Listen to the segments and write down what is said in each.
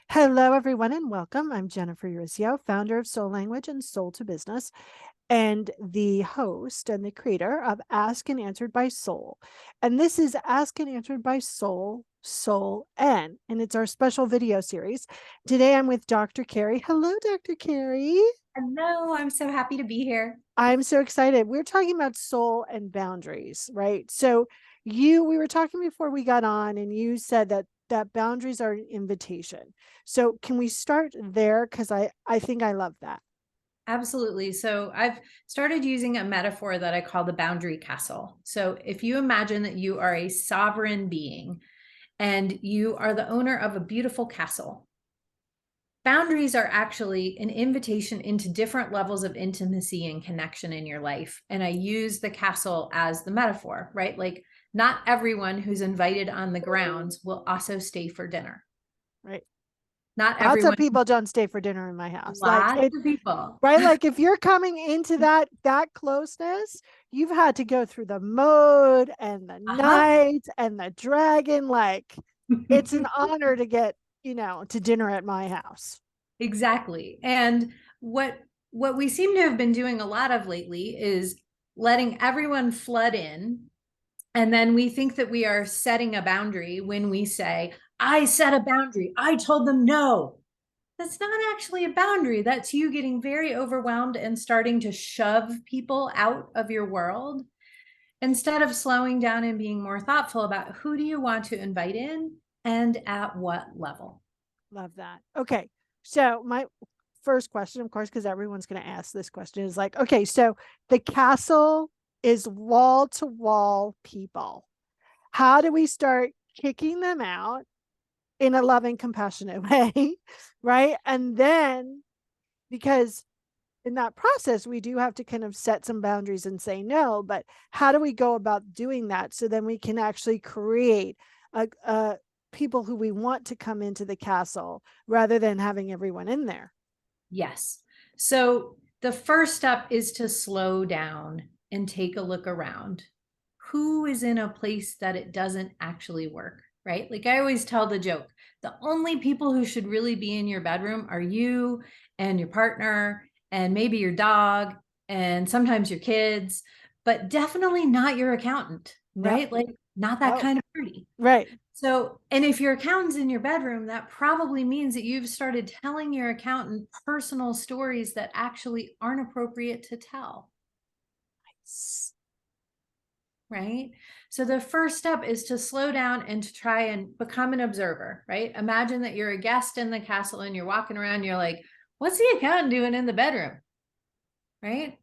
Hello, everyone, and welcome. I'm Jennifer Urizio, founder of Soul Language and Soul to Business, and the host and the creator of Ask and Answered by Soul. And this is Ask and Answered by Soul, Soul N, and it's our special video series. Today I'm with Dr. Carrie. Hello, Dr. Carrie. Hello, I'm so happy to be here. I'm so excited. We're talking about soul and boundaries, right? So we were talking before we got on, and you said that boundaries are an invitation. So can we start there? Because I think I love that. Absolutely. So I've started using a metaphor that I call the boundary castle. So if you imagine that you are a sovereign being and you are the owner of a beautiful castle, boundaries are actually an invitation into different levels of intimacy and connection in your life. And I use the castle as the metaphor, right? Like not everyone who's invited on the grounds will also stay for dinner. Right. Not Lots of everyone, people don't stay for dinner in my house. Like lots it, of people. right? Like if you're coming into that closeness, you've had to go through the mode and the Uh-huh. night and the dragon. Like it's an honor to get, to dinner at my house. Exactly. And what we seem to have been doing a lot of lately is letting everyone flood in. And then we think that we are setting a boundary when we say, I set a boundary. I told them no. That's not actually a boundary. That's you getting very overwhelmed and starting to shove people out of your world instead of slowing down and being more thoughtful about who do you want to invite in and at what level. Love that. Okay. So my first question, of course, because everyone's going to ask this question, is like, okay, so the castle is wall to wall people. How do we start kicking them out in a loving, compassionate way? Right. And then, because in that process, we do have to kind of set some boundaries and say no, but how do we go about doing that so then we can actually create a people who we want to come into the castle rather than having everyone in there? Yes. So the first step is to slow down and take a look around. Who is in a place that it doesn't actually work, right? Like I always tell the joke, the only people who should really be in your bedroom are you and your partner and maybe your dog and sometimes your kids, but definitely not your accountant, Yep. right? Like not that Oh, kind of party. right. So, and if your accountant's in your bedroom, that probably means that you've started telling your accountant personal stories that actually aren't appropriate to tell, right? So, the first step is to slow down and to try and become an observer, right? Imagine that you're a guest in the castle and you're walking around, you're like, what's the accountant doing in the bedroom, right?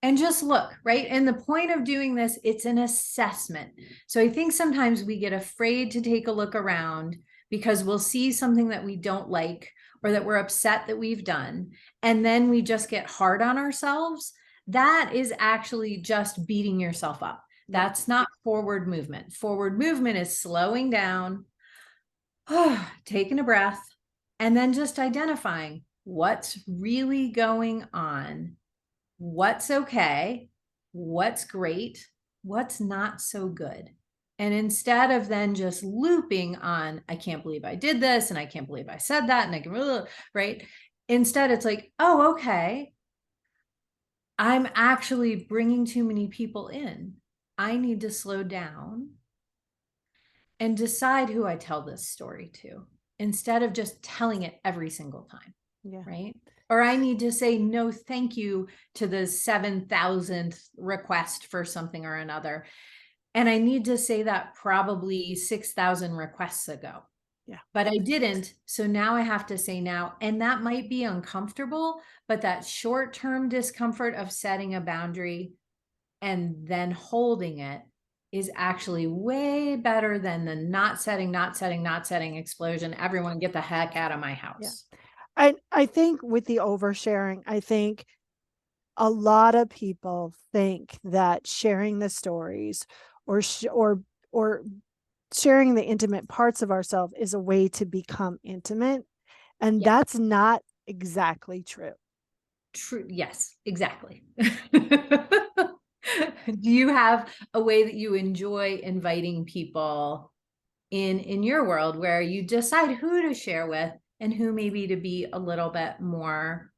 And just look, right? And the point of doing this, it's an assessment. So I think sometimes we get afraid to take a look around because we'll see something that we don't like or that we're upset that we've done. And then we just get hard on ourselves. That is actually just beating yourself up. Yep. That's not forward movement. Forward movement is slowing down, taking a breath, and then just identifying what's really going on, what's okay, what's great, what's not so good. And instead of then just looping on, I can't believe I did this and I can't believe I said that and I can, right? Instead, it's like, oh, okay, I'm actually bringing too many people in. I need to slow down and decide who I tell this story to instead of just telling it every single time, Yeah. right? Or I need to say no thank you to the 7,000th request for something or another. And I need to say that probably 6,000 requests ago. Yeah. But I didn't. So now I have to say now. And that might be uncomfortable, but that short term discomfort of setting a boundary and then holding it is actually way better than the not setting explosion. Everyone get the heck out of my Yeah. house. I think with the oversharing, I think a lot of people think that sharing the stories or or sharing the intimate parts of ourselves is a way to become intimate, and Yeah, that's not exactly true. true. Yes, exactly. Do you have a way that you enjoy inviting people in your world where you decide who to share with and who maybe to be a little bit more,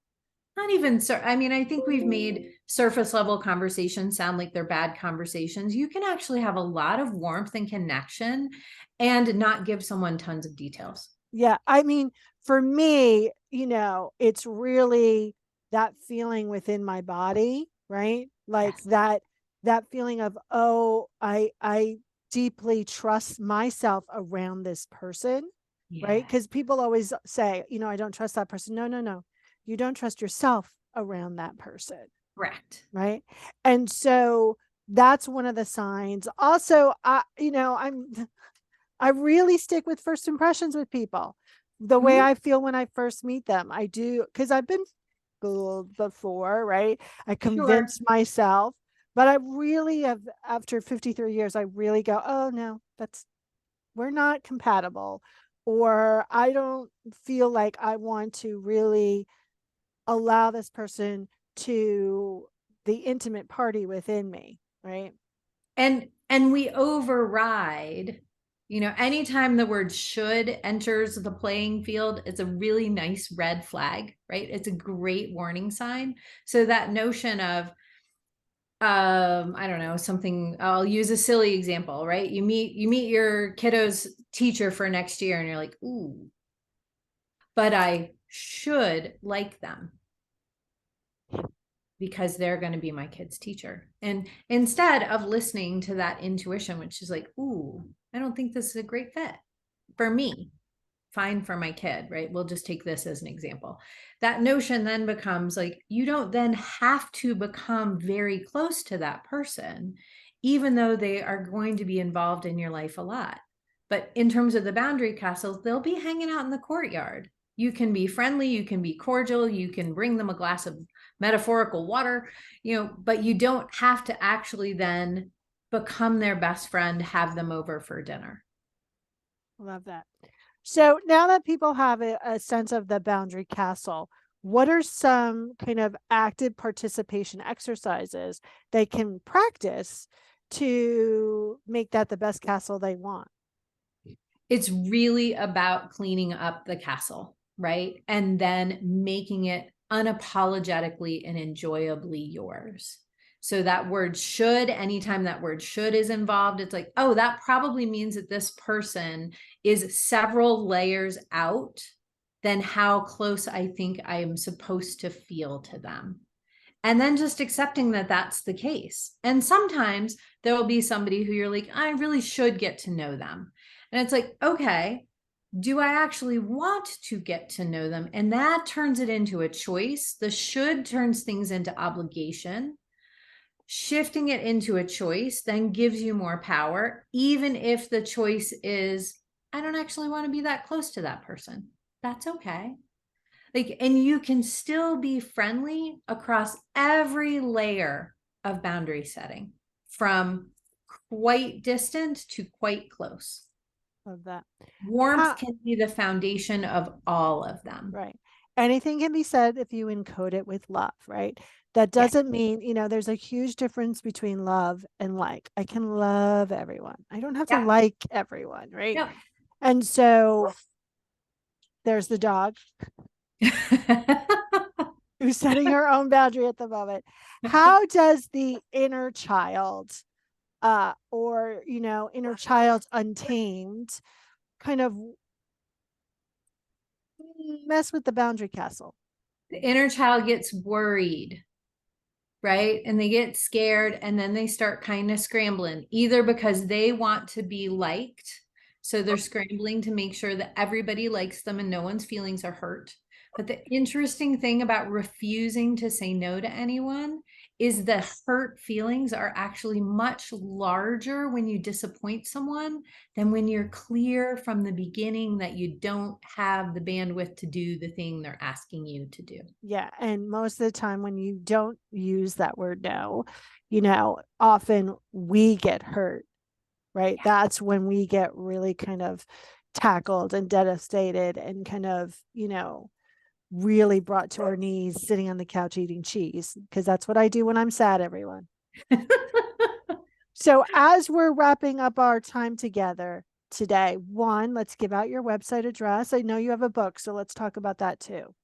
not even, I mean, I think we've made surface level conversations sound like they're bad conversations. You can actually have a lot of warmth and connection and not give someone tons of details. Yeah. I mean, for me, it's really that feeling within my body, right? Like Yes. that feeling of, oh, I deeply trust myself around this person, right? Yeah. Because people always say, I don't trust that person. No, no, no. You don't trust yourself around that person, Correct. right? And so that's one of the signs. Also, I really stick with first impressions with people. The way Mhm. I feel when I first meet them. I do, because I've been fooled before, right? I Sure. convinced myself, but I really have, after 53 years, I really go, oh no, we're not compatible. Or I don't feel like I want to really allow this person to the intimate party within me, right? And we override, anytime the word should enters the playing field, it's a really nice red flag, right? It's a great warning sign. So that notion of, I don't know, something, I'll use a silly example, right? You meet your kiddo's teacher for next year and you're like, ooh, but I should like them because they're going to be my kid's teacher. And instead of listening to that intuition, which is like, ooh, I don't think this is a great fit for me, fine for my kid, right? We'll just take this as an example. That notion then becomes like, you don't then have to become very close to that person, even though they are going to be involved in your life a lot. But in terms of the boundary castles, they'll be hanging out in the courtyard. You can be friendly, you can be cordial, you can bring them a glass of metaphorical water, but you don't have to actually then become their best friend, have them over for dinner. Love that. So now that people have a sense of the boundary castle, what are some kind of active participation exercises they can practice to make that the best castle they want? It's really about cleaning up the castle, right? And then making it unapologetically and enjoyably yours. So that word should, anytime that word should is involved, it's like, oh, that probably means that this person is several layers out than how close I think I am supposed to feel to them. And then just accepting that that's the case. And sometimes there will be somebody who you're like, I really should get to know them. And it's like, okay, do I actually want to get to know them? And that turns it into a choice. The should turns things into obligation. Shifting it into a choice then gives you more power, even if the choice is, I don't actually want to be that close to that person. That's okay. Like, and you can still be friendly across every layer of boundary setting, from quite distant to quite close. Of that. Warmth How, can be the foundation of all of them. right. Anything can be said if you encode it with love, right? That Yes. doesn't mean, there's a huge difference between love and like. I can love everyone. I don't have to Yeah. like everyone, right? Yeah. And so there's the dog who's setting her own boundary at the moment. How does the inner child, or inner child untamed, kind of mess with the boundary castle? The inner child gets worried, right? And they get scared and then they start kind of scrambling, either because they want to be liked. So they're scrambling to make sure that everybody likes them and no one's feelings are hurt. But the interesting thing about refusing to say no to anyone is the hurt feelings are actually much larger when you disappoint someone than when you're clear from the beginning that you don't have the bandwidth to do the thing they're asking you to do. Yeah. And most of the time, when you don't use that word no, often we get hurt, right? That's when we get really kind of tackled and devastated and kind of, really brought to our knees sitting on the couch eating cheese, because that's what I do when I'm sad, everyone. So as we're wrapping up our time together, today. One, let's give out your website address. I know you have a book, so let's talk about that too.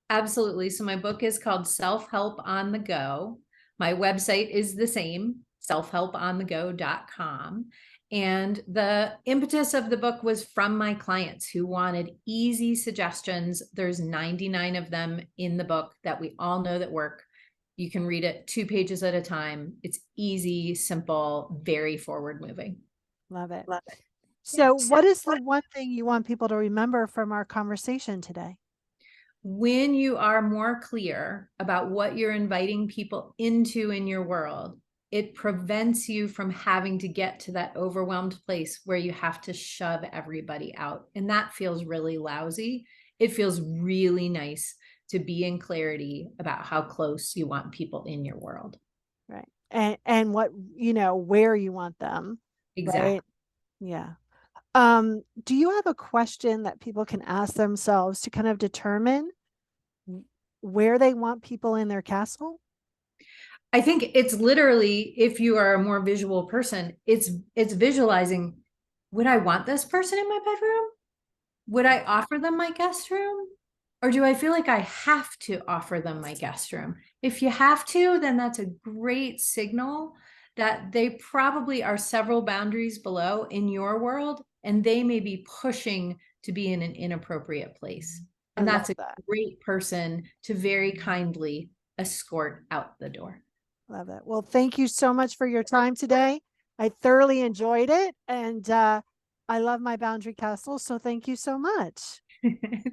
Absolutely. So my book is called Self-Help on the Go. My website is the same, selfhelponthego.com. And the impetus of the book was from my clients who wanted easy suggestions. There's 99 of them in the book that we all know that work. You can read it 2 pages at a time. It's easy, simple, very forward moving. Love it. Love it. So, what is the one thing you want people to remember from our conversation today? When you are more clear about what you're inviting people into in your world, it prevents you from having to get to that overwhelmed place where you have to shove everybody out. And that feels really lousy. It feels really nice to be in clarity about how close you want people in your world. Right. And what, where you want them. Exactly. Right. Yeah. Do you have a question that people can ask themselves to kind of determine where they want people in their castle? I think it's literally, if you are a more visual person, it's visualizing, would I want this person in my bedroom? Would I offer them my guest room? Or do I feel like I have to offer them my guest room? If you have to, then that's a great signal that they probably are several boundaries below in your world, and they may be pushing to be in an inappropriate place. And that's a great person to very kindly escort out the door. Love it. Well, thank you so much for your time today. I thoroughly enjoyed it. And I love my boundary castle. So thank you so much.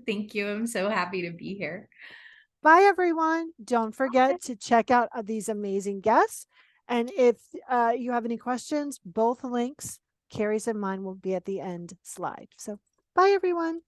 Thank you. I'm so happy to be here. Bye, everyone. Don't forget to check out these amazing guests. And if you have any questions, both links, Carrie's and mine, will be at the end slide. So bye, everyone.